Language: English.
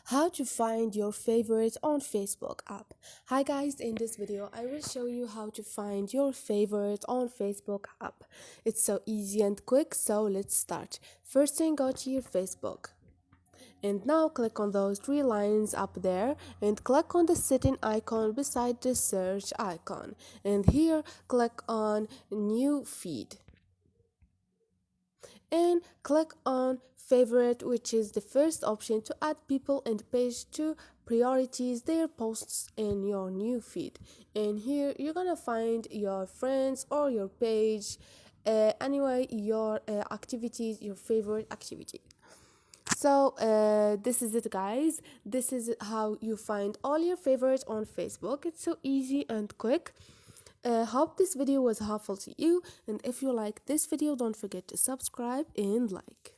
How to find your favorites on Facebook app. Hi guys, in this video I will show you how to find your favorites on Facebook app. It's so easy and quick, so let's start. First thing, go to your Facebook. And now click on those three lines up there and click on the setting icon beside the search icon. And here click on new feed. And click on favorite, which is the first option to add people and page to priorities their posts in your new feed. And here you're gonna find your friends or your page, anyway, your activities, your favorite activity. So this is it, guys. This is how you find all your favorites on Facebook. It's so easy and quick. Hope this video was helpful to you, and if you like this video, don't forget to subscribe and like.